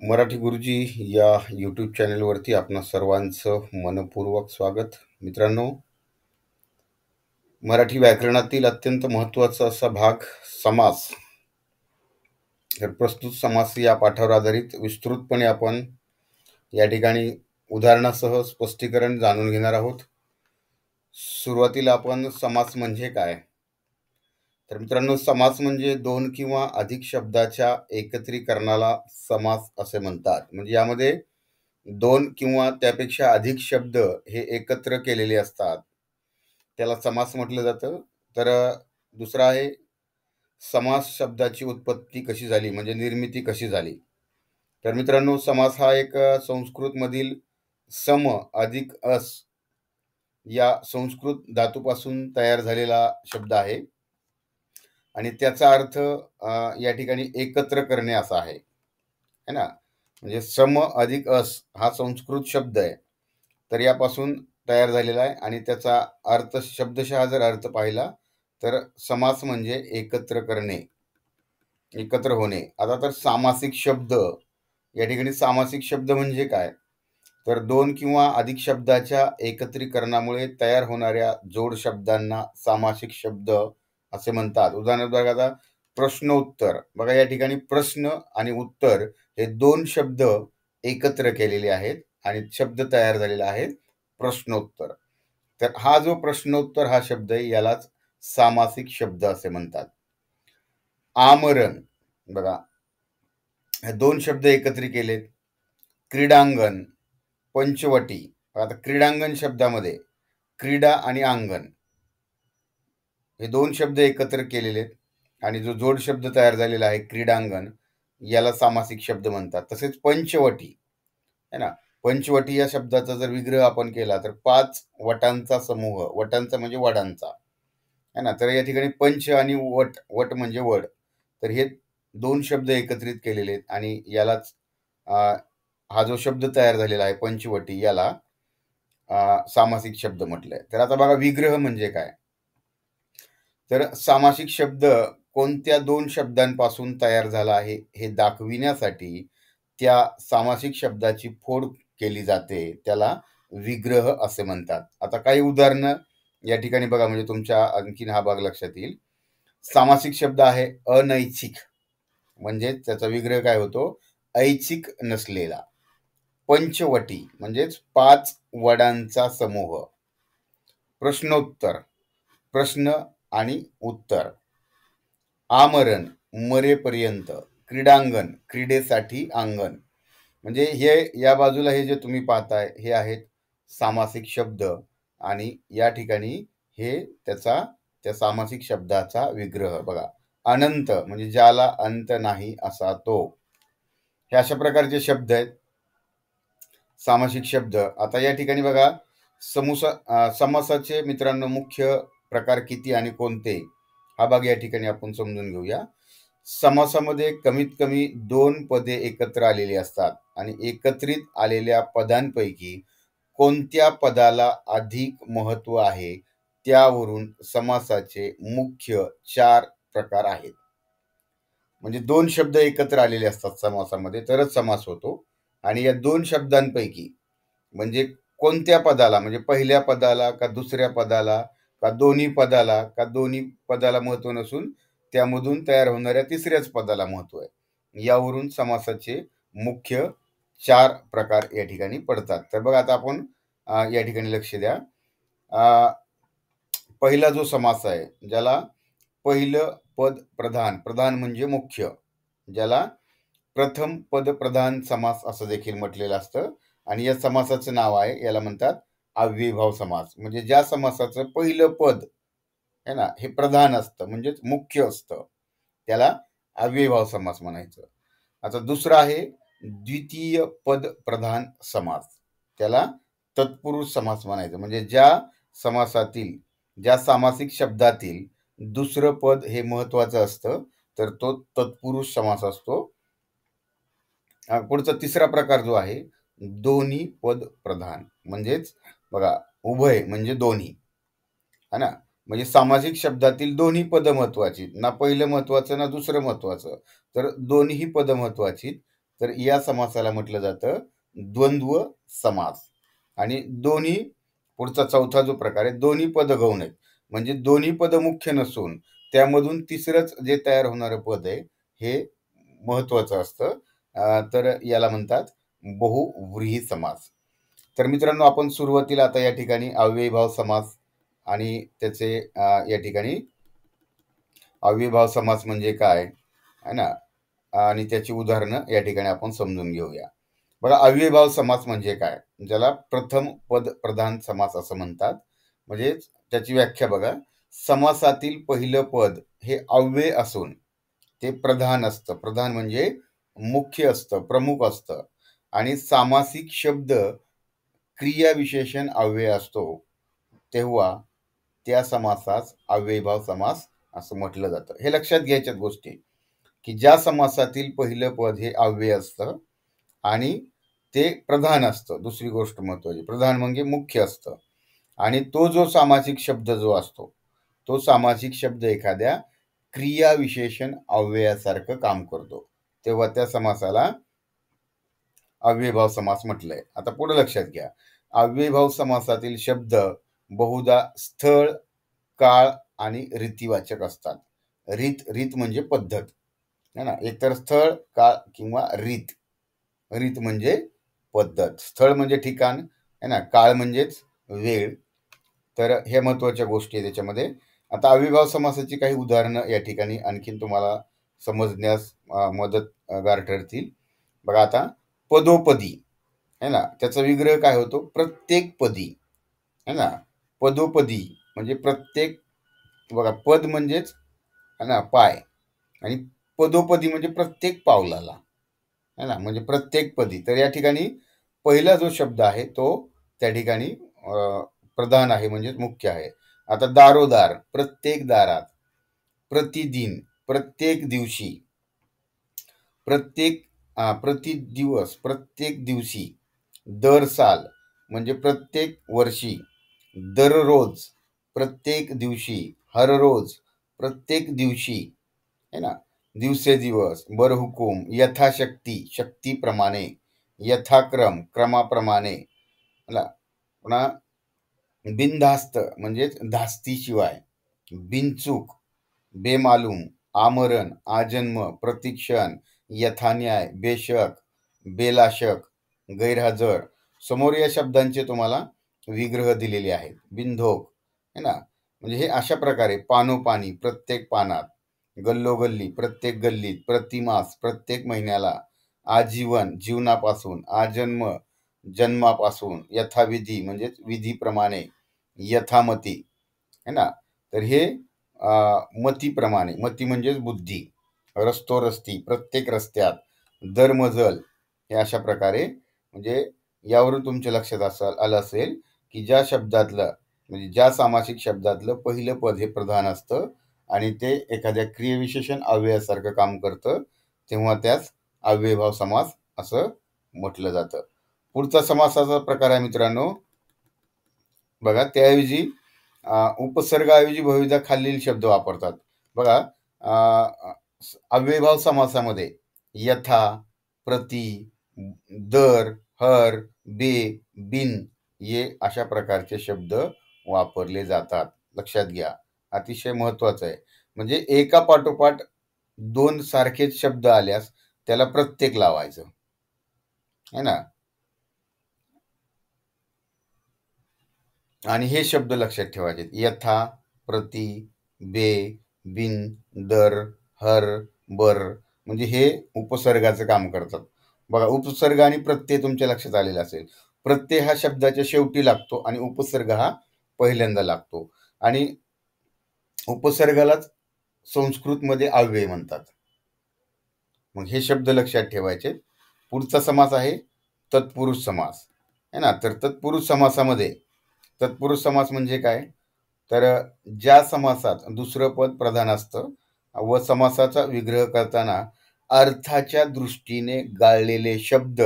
मराठी गुरुजी या यूट्यूब चॅनलवरती आपणा सर्वांचं मनपूर्वक स्वागत. मित्रांनो, मराठी व्याकरणातील अत्यंत महत्त्वाचा असा भाग समास. तर प्रस्तुत समास या पाठावर आधारित विस्तृतपणे आपण या ठिकाणी उदाहरणासह स्पष्टीकरण जाणून घेणार आहोत. सुरुवातीला आपण समास म्हणजे काय, तर मित्रांनो, समास म्हणजे दोन किंवा अधिक शब्दाच्या एकत्रीकरणाला समास असे म्हणतात. म्हणजे यामध्ये दोन किंवा त्यापेक्षा अधिक शब्द हे एकत्र केलेले असतात, त्याला समास म्हटलं जातं. तर दुसरा आहे समास शब्दाची उत्पत्ती कशी झाली, म्हणजे निर्मिती कशी झाली. तर मित्रांनो, समास हा एक संस्कृतमधील सम अधिक अस या संस्कृत धातूपासून तयार झालेला शब्द आहे आणि त्याचा अर्थ या ठिकाणी एकत्र करणे असा आहे, है ना. म्हणजे सम अधिक अस हा संस्कृत शब्द आहे, तर यापासून तयार झालेला आहे आणि त्याचा अर्थ शब्दशः जर अर्थ पाहिला तर समास म्हणजे एकत्र करणे, एकत्र होणे. आता तर सामासिक शब्द, या ठिकाणी सामासिक शब्द म्हणजे काय, तर दोन किंवा अधिक शब्दाच्या एकत्रीकरणामुळे तयार होणाऱ्या जोड शब्दांना सामासिक शब्द असे म्हणतात. उदाहरणार्थ बघा, आता प्रश्नोत्तर बघा, या ठिकाणी प्रश्न आणि उत्तर हे दोन शब्द एकत्र केलेले आहेत आणि शब्द तयार झालेला आहे प्रश्नोत्तर. तर हा जो प्रश्नोत्तर हा शब्द आहे यालाच सामासिक शब्द असे म्हणतात. आमरण बघा, हे दोन शब्द एकत्रित केलेत. क्रीडांगण, पंचवटी. आता क्रीडांगण शब्दामध्ये क्रीडा आणि अंगण हे दोन शब्द एकत्र केलेले आहेत आणि जो जोड शब्द तयार झालेला आहे क्रीडांगण, याला सामासिक शब्द म्हणतात. तसेच पंचवटी है ना, पंचवटी या शब्दाचा जर विग्रह आपण केला तर 5 वटांचा समूह, वटांचा म्हणजे वडांचा, है ना. तर या ठिकाणी पंच आणि वट, वट म्हणजे वड, तर हे दोन शब्द एकत्रित केलेले आहेत आणि यालाच हा जो शब्द तयार झालेला आहे पंचवटी, याला सामासिक शब्द म्हटलंय. तर आता बघा, विग्रह म्हणजे काय, तर सामासिक शब्द कोणत्या दोन शब्दांपासून तयार झाला आहे हे दाखविण्यासाठी त्या सामासिक शब्दाची फोड केली जाते, त्याला विग्रह असे म्हणतात. आता काही उदाहरणं या ठिकाणी बघा, म्हणजे तुमच्या आणखीन हा भाग लक्षात येईल. सामासिक शब्द आहे अनैच्छिक, म्हणजे त्याचा विग्रह काय होतो, ऐच्छिक नसलेला. पंचवटी म्हणजेच 5 वडांचा समूह. प्रश्नोत्तर, प्रश्न आणि उत्तर. आमरण, मरेपर्यंत. क्रीडांगण, क्रीडेसाठी अंगण. म्हणजे हे या बाजूला हे जे तुम्ही पाहताय हे आहेत सामासिक शब्द आणि या ठिकाणी हे त्या सामासिक शब्दाचा विग्रह. बघा, अनंत म्हणजे ज्याला अंत नाही असा तो. हे अशा प्रकारचे शब्द आहेत सामासिक शब्द. आता या ठिकाणी बघा, समासाचे मित्रांनो मुख्य प्रकार किती आणि कोणते, हा भाग या ठिकाणी आपण समजून घेऊया. समासामध्ये कमीत कमी 2 पदे एकत्र आलेली असतात आणि एकत्रित आलेल्या पदांपैकी कोणत्या पदाला अधिक महत्त्व आहे त्यावरून समासाचे मुख्य 4 प्रकार आहेत. म्हणजे 2 शब्द एकत्र आलेले असतात समासामध्ये तरच समास होतो आणि या 2 शब्दांपैकी म्हणजे कोणत्या पदाला, म्हणजे पहिल्या पदाला का दुसऱ्या पदाला का दोन्ही पदाला, का दोन्ही पदाला महत्त्व नसून त्यामधून तयार होणाऱ्या तिसऱ्याच पदाला महत्त्व आहे, यावरून समासाचे मुख्य 4 प्रकार या ठिकाणी पडतात. तर बघा, आता आपण या ठिकाणी लक्ष द्या. पहिला जो समास आहे ज्याला पहिलं पद प्रधान, प्रधान म्हणजे मुख्य, ज्याला प्रथम पद प्रधान समास असं देखील म्हटलेलं असतं आणि या समासाचं नाव आहे, याला म्हणतात अव्ययीभाव समास. म्हणजे ज्या समासाचं पहिलं पद है ना हे प्रधान असतं, म्हणजेच मुख्य असतं, त्याला अव्ययीभाव समास म्हणायचं. आता दुसरा आहे द्वितीय पद प्रधान समास, त्याला तत्पुरुष समास म्हणायचं. म्हणजे ज्या समासातील, ज्या सामासिक शब्दातील दुसरं पद हे महत्वाचं असतं तर तो तत्पुरुष समास असतो. पुढचा तिसरा प्रकार जो आहे दोन्ही पद प्रधान, म्हणजेच बघा, उभय म्हणजे दोन्ही, है ना. म्हणजे सामासिक शब्दातील दोन्ही पद महत्वाची, ना पहिलं महत्वाचं ना दुसरं महत्वाचं, तर दोन्ही पद महत्वाची तर या समासाला म्हटलं जातं द्वंद्व समास. आणि दोन्ही, पुढचा चौथा जो प्रकार आहे, दोन्ही पद गौण आहेत. म्हणजे दोन्ही पद मुख्य नसून त्यामधून तिसरंच जे तयार होणारं पद आहे हे महत्वाचं असतं. तर याला म्हणतात बहुव्रीही समास. तर मित्रांनो, आपण सुरुवातीला आता या ठिकाणी अव्ययीभाव समास आणि त्याचे या ठिकाणी अव्ययीभाव समास म्हणजे काय आहे ना, आणि त्याची उदाहरणं या ठिकाणी आपण समजून घेऊया. बघा, अव्ययीभाव समास म्हणजे काय, ज्याला प्रथम पद प्रधान समास असं म्हणतात. म्हणजे त्याची व्याख्या बघा, समासातील पहिलं पद हे अव्यय असून ते प्रधान असतं. प्रधान म्हणजे मुख्य असतं, प्रमुख असतं. आणि सामासिक शब्द क्रियाविशेषण अव्यय असतो, तेव्हा त्या समासास अव्ययीभाव समास असं म्हटलं जातं. हे लक्षात घ्यायच्यात गोष्टी, की ज्या समासातील पहिलं पद हे अव्यय असतं आणि ते प्रधान असतं. दुसरी गोष्ट महत्वाची, प्रधान म्हणजे मुख्य असतं. आणि तो जो सामासिक शब्द जो असतो, तो सामासिक शब्द एखाद्या क्रियाविशेषण अव्ययासारखं काम करतो, तेव्हा त्या समासाला अव्ययीभाव समास म्हटलंय. आता पुढे लक्षात घ्या, अव्ययीभाव समासातील शब्द बहुधा स्थळ, काळ आणि रीतिवाचक असतात. रीत, रीत म्हणजे पद्धत है ना. एकतर स्थळ, काळ किंवा रीत. रीत म्हणजे पद्धत, स्थळ म्हणजे ठिकाण है ना, काळ म्हणजेच वेळ. तर हे महत्वाच्या गोष्टी आहेत त्याच्यामध्ये. आता अव्ययीभाव समासाची काही उदाहरणं या ठिकाणी आणखीन तुम्हाला समजण्यास मदतगार ठरतील. बघा आता, पदोपदी है ना, त्याचा विग्रह काय होतो, प्रत्येक पदी है ना. पदोपदी म्हणजे प्रत्येक, बघा पद म्हणजेच है ना पाय, आणि पदोपदी म्हणजे प्रत्येक पावलाला है ना, म्हणजे प्रत्येक पदी. तर या ठिकाणी पहिला जो शब्द आहे तो त्या ठिकाणी प्रधान आहे, म्हणजेच मुख्य आहे. आता दारोदार, प्रत्येक दारात. प्रतिदिन, प्रत्येक दिवशी. प्रत्येक प्रतिदिवस, प्रत्येक दिवशी. दर साल म्हणजे प्रत्येक वर्षी. दररोज, प्रत्येक दिवशी. हर रोज, प्रत्येक दिवशी है ना. दिवसेदिवस, बरहुकूम, यथाशक्ती, शक्तीप्रमाणे. यथाक्रम, क्रमाप्रमाणे. मला पुन्हा बिनधास्त म्हणजेच धास्तीशिवाय. बिनचूक, बेमालूम, आमरण, आजन्म, प्रतिक्षण, यथान्याय, बेशक, बेलाशक, गैरहजर. समोर या शब्दांचे तुम्हाला विग्रह दिलेले आहेत. बिनधोक है ना, म्हणजे हे अशा प्रकारे पानोपानी, प्रत्येक पानात. गल्लोगल्ली, प्रत्येक गल्लीत. प्रतिमास, प्रत्येक महिन्याला. आजीवन, जीवनापासून. आजन्म, जन्मापासून. यथाविधी म्हणजेच विधीप्रमाणे. यथामती है ना. तर हे मतीप्रमाणे. मती म्हणजेच बुद्धी. रस्तोरस्ती, प्रत्येक रस्त्यात. दरमजल. हे अशा प्रकारे, म्हणजे यावरून तुमच्या लक्षात आलं असेल की ज्या शब्दातलं, म्हणजे ज्या सामासिक शब्दातलं पहिलं पद हे प्रधान असतं आणि ते एखाद्या क्रियाविशेषण अव्ययासारखं काम करतं, तेव्हा त्यास अव्ययीभाव समास असं म्हटलं जातं. पुढचा समासाचा प्रकार आहे मित्रांनो, बघा, त्याऐवजी उपसर्गाऐवजी बहुविधा खालील शब्द वापरतात. बघा, अव्ययीभाव समासामध्ये यथा, प्रति, दर, हर, बे, बिन ये अशा प्रकारचे शब्द वापरले जातात. लक्षात घ्या, अतिशय महत्वाचं आहे. म्हणजे एका पाठोपाठ दोन सारखेच शब्द आल्यास त्याला प्रत्येक लावायचं है ना. आणि हे शब्द लक्षात ठेवायचे, यथा, प्रति, बे, बिन, दर, हर, बर. म्हणजे हे उपसर्गाचं काम करतात. बघा, उपसर्ग आणि प्रत्यय तुमच्या लक्षात आलेला असेल. प्रत्यय हा शब्दाच्या शेवटी लागतो आणि उपसर्ग हा पहिल्यांदा लागतो. आणि उपसर्गालाच संस्कृतमध्ये अव्यय म्हणतात. मग हे शब्द लक्षात ठेवायचे. पुढचा समास आहे तत्पुरुष समास है ना. तर तत्पुरुष समासामध्ये, तत्पुरुष समास म्हणजे काय, तर ज्या समासात दुसरं पद प्रधान असतं व समासाचा विग्रह करताना अर्थाच्या दृष्टीने गाळलेले शब्द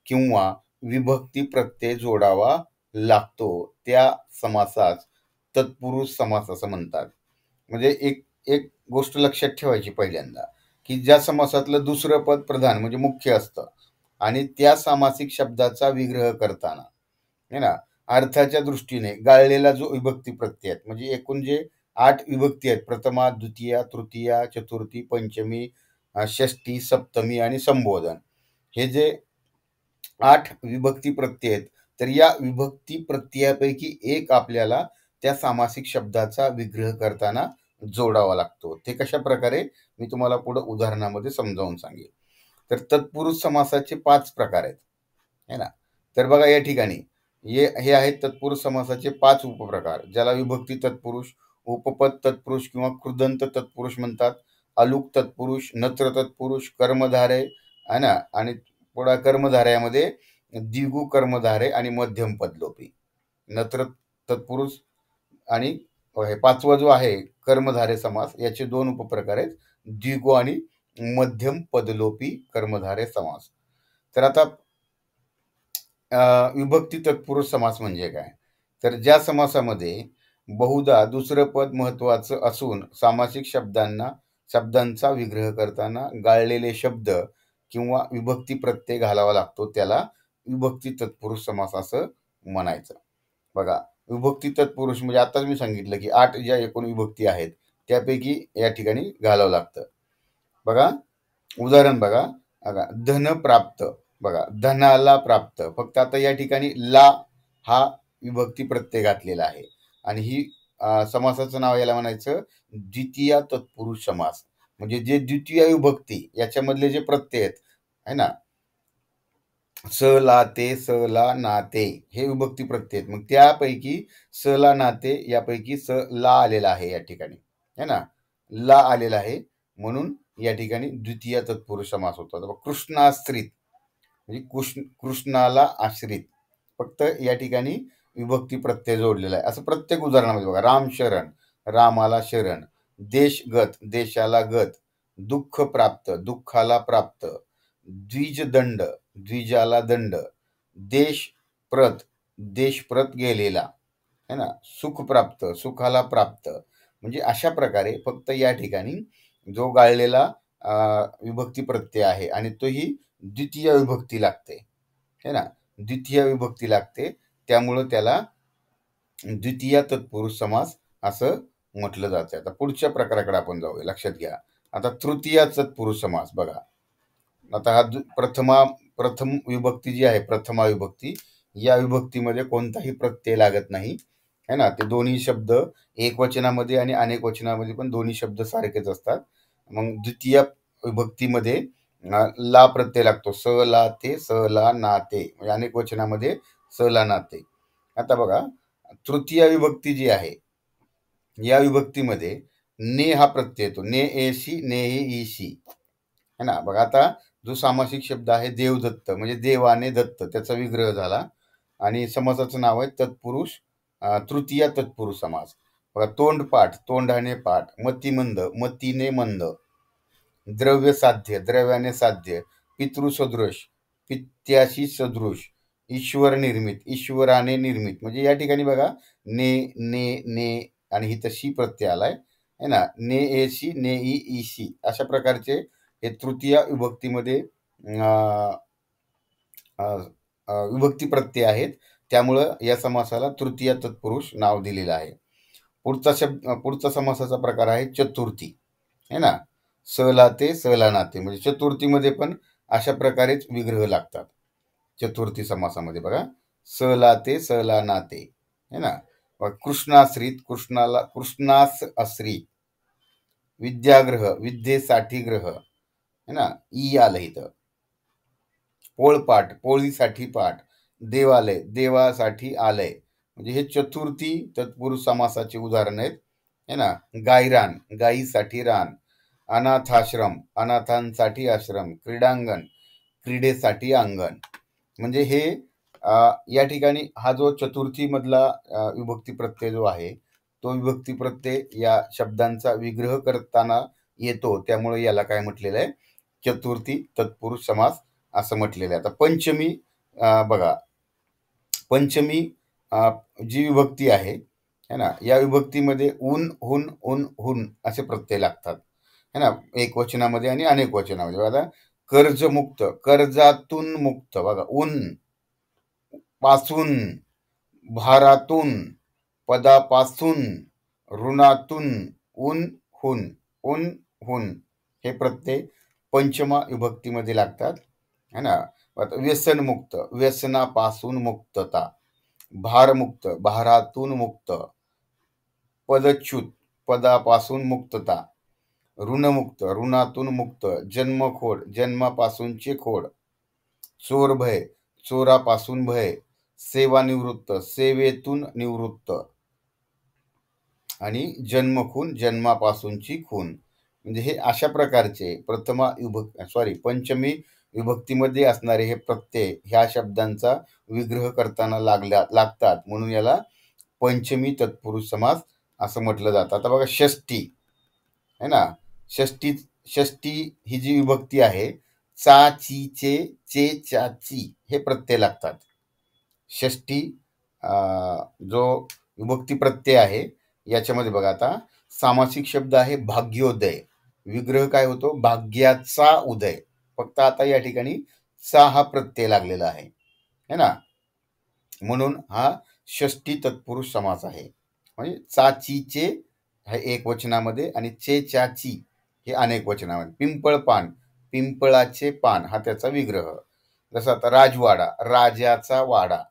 किंवा विभक्ती प्रत्यय जोडावा लागतो, त्या समासास तत्पुरुष समास असं म्हणतात. म्हणजे एक एक गोष्ट लक्षात ठेवायची पहिल्यांदा, की ज्या समासातलं दुसरं पद प्रधान म्हणजे मुख्य असतं आणि त्या सामासिक शब्दाचा विग्रह करताना है ना, अर्थाच्या दृष्टीने गाळलेला जो विभक्ती प्रत्यय आहेत, म्हणजे एकूण जे 8 विभक्ती आहेत, प्रथमा, द्वितीया, तृतीया, चतुर्थी, पंचमी, षष्ठी, सप्तमी आणि संबोधन. हे जे 8 विभक्ती प्रत्यय आहेत, तर या विभक्ती प्रत्ययापैकी एक आपल्याला त्या सामासिक शब्दाचा विग्रह करताना जोडावा लागतो. ते कशाप्रकारे? मी तुम्हाला पुढे उदाहरणामध्ये समजावून सांगेन. तर तत्पुरुष समासाचे 5 प्रकार आहेत, है ना. तर बघा या ठिकाणी हे आहेत तत्पुरुष समासाचे 5 उपप्रकार, ज्याला विभक्ती तत्पुरुष, उपपद तत्पुरुष किंवा कृदंत तत्पुरुष म्हणतात. अलुक तत्पुरुष, नत्र तत्पुरुष, कर्मधारय, है ना, आणि पुढे कर्मधारयामध्ये द्विगु कर्मधारय आणि मध्यम पदलोपी. नत्र तत्पुरुष आणि हे 5वा जो आहे कर्मधारय समास, याचे 2 उपप्रकार आहेत, द्विगु आणि मध्यम पदलोपी कर्मधारय समास. तर आता विभक्ती तत्पुरुष समास म्हणजे काय? तर ज्या समासामध्ये बहुधा दुसरं पद महत्वाचं असून सामासिक शब्दांचा विग्रह करताना गाळलेले शब्द किंवा विभक्ती प्रत्यय घालावा लागतो, त्याला विभक्ती तत्पुरुष समास असं म्हणायचं. बघा, विभक्ती तत्पुरुष म्हणजे आताच मी सांगितलं की 8 ज्या एकूण विभक्ती आहेत त्यापैकी या ठिकाणी घालावं लागतं. बघा उदाहरण बघा, धन प्राप्त. बघा, धनाला प्राप्त, फक्त आता या ठिकाणी ला हा विभक्ती प्रत्यय घातलेला आहे आणि ही समासाचं नाव याला म्हणायचं द्वितीय तत्पुरुष समास. म्हणजे जे द्वितीय विभक्ती याच्यामधले जे प्रत्यय आहेत, है ना, स ला ते, स ला ना ते, हे विभक्ती प्रत्यय आहेत. मग त्यापैकी स ला ना ते यापैकी स ला आलेला आहे या ठिकाणी, है ना, ला आलेला आहे, म्हणून या ठिकाणी द्वितीय तत्पुरुष समास होतो. कृष्णाश्रित म्हणजे कृष्णाला आश्रित, फक्त या ठिकाणी विभक्ती प्रत्यय जोडलेला आहे. असं प्रत्येक उदाहरणामध्ये बघा, राम शरण, रामाला शरण, देशगत, देशाला गत, दुःख प्राप्त, दुःखाला प्राप्त, द्विजदंड, द्विजाला दंड, देशप्रत, देशप्रत गेलेला, है ना, सुख प्राप्त, सुखाला प्राप्त. म्हणजे अशा प्रकारे फक्त या ठिकाणी जो गाळलेला विभक्ती प्रत्यय आहे आणि तोही द्वितीय विभक्ती लागते, है ना, द्वितीय विभक्ती लागते, त्यामुळं त्याला द्वितीय तत्पुरुष समास असं म्हटलं जातं. आता पुढच्या प्रकाराकडे आपण जाऊया. लक्षात घ्या, आता तृतीय तत्पुरुष समास बघा. आता हा प्रथम विभक्ती जी आहे, प्रथमा विभक्ती, या विभक्तीमध्ये कोणताही प्रत्यय लागत नाही, है ना. ते दोन्ही शब्द एक वचनामध्ये आणि अनेक वचनामध्ये पण दोन्ही शब्द सारखेच असतात. मग द्वितीय विभक्तीमध्ये ला प्रत्यय लागतो, स ला ते, स ला ना ते, म्हणजे अनेक वचनामध्ये स ला ना ते. आता बघा, तृतीय विभक्ती जी आहे या विभक्तीमध्ये ने हा प्रत्यय येतो, ने एशी, ने ईशी, है ना. बघा, आता जो सामासिक शब्द आहे देवदत्त म्हणजे देवाने दत्त, त्याचा विग्रह झाला आणि समासाचं नाव आहे तत्पुरुष, तृतीय तत्पुरुष समास. बघा, तोंडपाठ, तोंडाने पाठ, मतिमंद, मतीने मंद, द्रव्य साध्य, द्रव्याने साध्य, पितृसदृश, पित्याशी सदृश, ईश्वर निर्मित, ईश्वराने निर्मित. म्हणजे या ठिकाणी बघा, ने आणि ही तशी प्रत्यय आलाय, है ना, ने एशी, ने ईशी, अशा प्रकारचे हे तृतीय विभक्तीमध्ये विभक्ती प्रत्यय आहेत. त्यामुळं या समासाला तृतीय तत्पुरुष नाव दिलेलं आहे. पुढचा समासाचा प्रकार आहे चतुर्थी, है ना, स ला ते, स ला नाते, म्हणजे चतुर्थीमध्ये पण अशा प्रकारेच विग्रह लागतात. चतुर्थी समासामध्ये बघा, स ला ते, स ला नाते, है ना. कृष्णाश्रित, कृष्णास आश्रित, विद्याग्रह, विद्येसाठी ग्रह, है ना, ई आलं इथं. पोळपाट, पोळीसाठी पाठ, देवालय, देवासाठी आलय, म्हणजे हे चतुर्थी तत्पुरुष समासाचे उदाहरण आहेत, है ना. गायरान, गायीसाठी रान, अनाथाश्रम, अनाथांसाठी आश्रम, क्रीडांगण, क्रीडेसाठी अंगण. म्हणजे हे या ठिकाणी हा जो चतुर्थी मधला विभक्ती प्रत्यय जो आहे, तो विभक्ती प्रत्यय या शब्दांचा विग्रह करताना येतो, त्यामुळे याला काय म्हटलेलं आहे, चतुर्थी तत्पुरुष समास असं म्हटलेलं आहे. आता पंचमी, बघा, पंचमी जी विभक्ती आहे, है ना, या विभक्तीमध्ये ऊन, हुन, उन, हुन असे प्रत्यय लागतात, है ना, एकवचनामध्ये आणि अनेक वचनामध्ये. बघा आता, कर्जमुक्त, कर्जातून मुक्त, बघा, ऊन पासून, भारातून, पदापासून, ऋणातून, ऊन हुन, ऊन हुन, हे प्रत्यय पंचमा विभक्तीमध्ये लागतात, है ना. आता व्यसनमुक्त, व्यसनापासून मुक्तता, भारमुक्त, भारातून मुक्त, पदच्युत, पदापासून मुक्तता, ऋणमुक्त, ऋणातून मुक्त, जन्मखोड, जन्मापासूनचे खोड, चोरभय, चोरापासून भय, सेवानिवृत्त, सेवेतून निवृत्त, आणि जन्मखून, जन्मापासूनची खून. म्हणजे हे अशा प्रकारचे पंचमी विभक्तीमध्ये असणारे हे प्रत्यय ह्या शब्दांचा विग्रह करताना लागतात, म्हणून याला पंचमी तत्पुरुष समास असं म्हटलं जातं. आता बघा, षष्टी है ना, षष्टी, षष्टी ही जी विभक्ती आहे, चा, ची, चे, चा, ची हे प्रत्यय लागतात. षष्टी जो विभक्ती प्रत्यय आहे याच्यामध्ये बघा, आता सामासिक शब्द आहे भाग्योदय, विग्रह काय होतो, भाग्याचा उदय. फक्त आता या ठिकाणी चा हा प्रत्यय लागलेला आहे, है ना, म्हणून हा षष्टी तत्पुरुष समास आहे. म्हणजे चाचीचे हे एक वचनामध्ये आणि चे, चाची हे अनेक वचनामध्ये. पिंपळ पान, पिंपळाचे पान हा त्याचा विग्रह. जसं आता राजवाडा, राजाचा वाडा,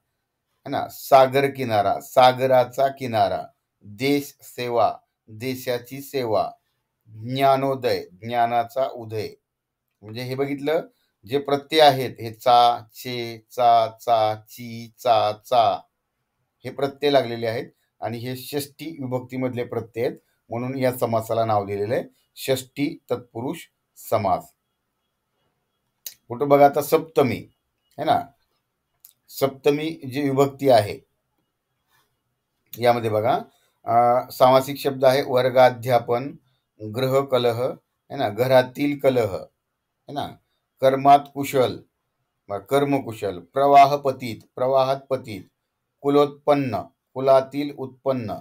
है ना, सागर किनारा, सागराचा किनारा, देश सेवा, देशाची सेवा, ज्ञानोदय, ज्ञानाचा उदय. म्हणजे हे बघितलं, जे प्रत्यय आहेत हे चा, चे, चा, ची, चा हे प्रत्यय लागलेले आहेत आणि हे षष्टी विभक्तीमधले प्रत्यय आहेत, म्हणून या समासाला नाव दिलेलं आहे षष्टी तत्पुरुष समास. कुठं बघा, आता सप्तमी, है ना, सप्तमी जी विभक्ती आहे यामध्ये बघा, सामासिक शब्द आहे वर्गाध्यापन, ग्रह कलह, है ना, घरातील कलह, है ना, कर्मात कुशल, कर्मकुशल, प्रवाह पतित, प्रवाहात पतित, कुलोत्पन्न, कुलातील उत्पन्न,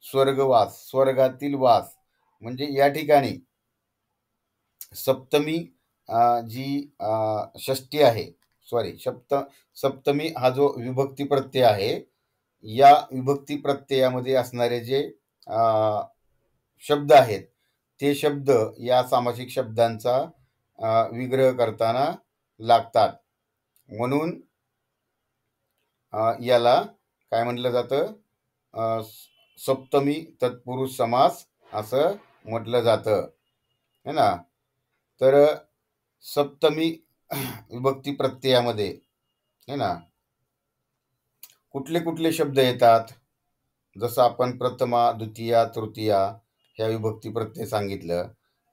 स्वर्गवास, स्वर्गातील वास. म्हणजे या ठिकाणी सप्तमी जी षष्टी आहे, सप्तमी हा जो विभक्ती प्रत्यय आहे, या विभक्ती प्रत्ययामध्ये असणारे जे शब्द आहेत ते शब्द या सामासिक शब्दांचा विग्रह करताना लागतात, म्हणून याला काय म्हटलं जातं, सप्तमी तत्पुरुष समास असं म्हटलं जातं, है ना. तर सप्तमी विभक्ती प्रत्ययामध्ये, है ना, कुठले कुठले शब्द येतात, जसं आपण प्रथमा, द्वितीया, तृतीया ह्या विभक्ती प्रत्यय सांगितलं,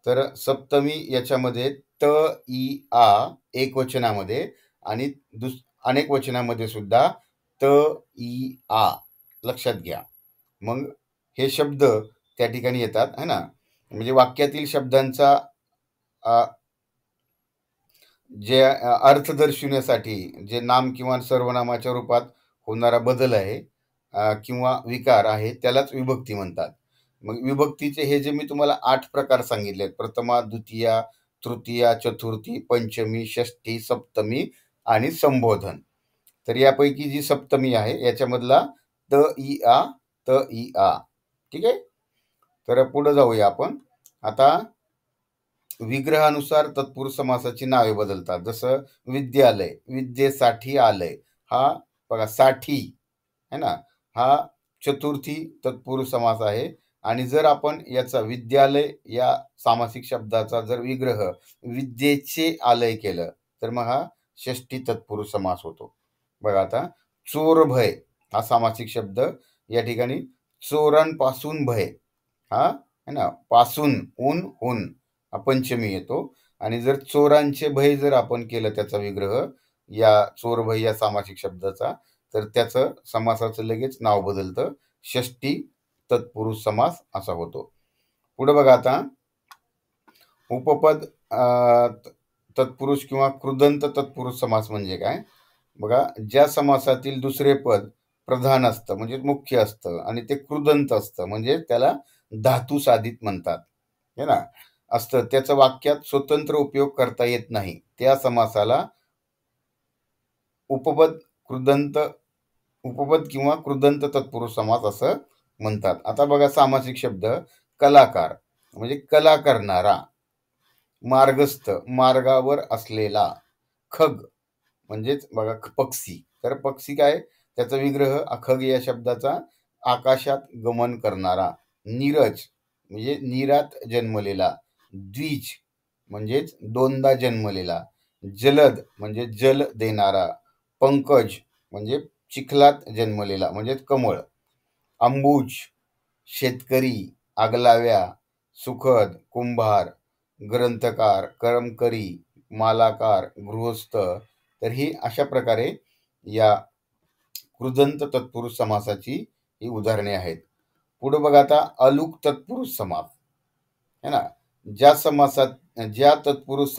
तर सप्तमी याच्यामध्ये त, ई, आ एक वचनामध्ये आणि अनेक वचनामध्ये सुद्धा त, ई, आ लक्षात घ्या. मग हे शब्द त्या ठिकाणी येतात, है ना. म्हणजे वाक्यातील शब्दांचा जे अर्थ दर्शवण्यासाठी जे नाम किंवा सर्वनामाच्या रूपात होणारा बदल आहे किंवा विकार आहे त्यालाच विभक्ती म्हणतात. मग विभक्तीचे हे जे मी तुम्हाला 8 प्रकार सांगितले आहेत, प्रथमा, द्वितीया, तृतीया, चतुर्थी, पंचमी, षष्ठी, सप्तमी आणि संबोधन. तर यापैकी जी सप्तमी आहे याच्यामधला त, ई, आ, त, ई, आ. ठीक आहे. तर पुढे जाऊया आपण. आता विग्रहानुसार तत्पुरुष समासाची नावे बदलतात. जसं विद्यालय, विद्येसाठी आलय, हा बघा साठी, है ना, हा चतुर्थी तत्पुरुष समास आहे. आणि जर आपण याचा विद्यालय या सामासिक शब्दाचा जर विग्रह विद्येचे आलय केलं तर मग हा षष्ठी तत्पुरुष समास होतो. बघा आता, चोर भय हा सामासिक शब्द, या ठिकाणी चोरांपासून भय, हा है ना, पासून, ऊन हुन हा पंचमी येतो. आणि जर चोरांचे भय जर आपण केलं त्याचा विग्रह या चोर भय या सामासिक शब्दाचा, तर त्याचं समासाचं लगेच नाव बदलतं, षष्ठी तत्पुरुष समास असा होतो. पुढे बघा आता, उपपद तत्पुरुष किंवा कृदंत तत्पुरुष समास म्हणजे काय. बघा, ज्या समासातील दुसरे पद प्रधान असतं म्हणजे मुख्य असतं आणि ते कृदंत असतं म्हणजे त्याला धातू साधित म्हणतात, है ना. असतं त्याचा वाक्यात स्वतंत्र उपयोग करता येत नाही त्या समासाला उपपद कृदंत उपपद किंवा कृदंत तत्पुरुष समास असं म्हणतात. आता बघा सामासिक शब्द कलाकार म्हणजे कला करणारा, मार्गस्थ मार्गावर असलेला, खग म्हणजेच बघा पक्षी, तर पक्षी काय त्याचा विग्रह खग या शब्दाचा आकाशात गमन करणारा, नीरज म्हणजे नीरात जन्मलेला, द्विज म्हणजेच दोनदा जन्मलेला, जलद म्हणजे जल देणारा, पंकज म्हणजे चिखलात जन्मलेला म्हणजेच कमळ, अंबुज शेतकरी, आगलाव्या, सुखद, कुंभार, ग्रंथकार, कर्मकरी, मालाकार, गृहस्थ. तर ही अशा प्रकारे या कृदंत तत्पुरुष समासाची ही उदाहरणे आहेत. पुढे बघा आता अलुक तत्पुरुष समास है ना. ज्या तत्पुरुष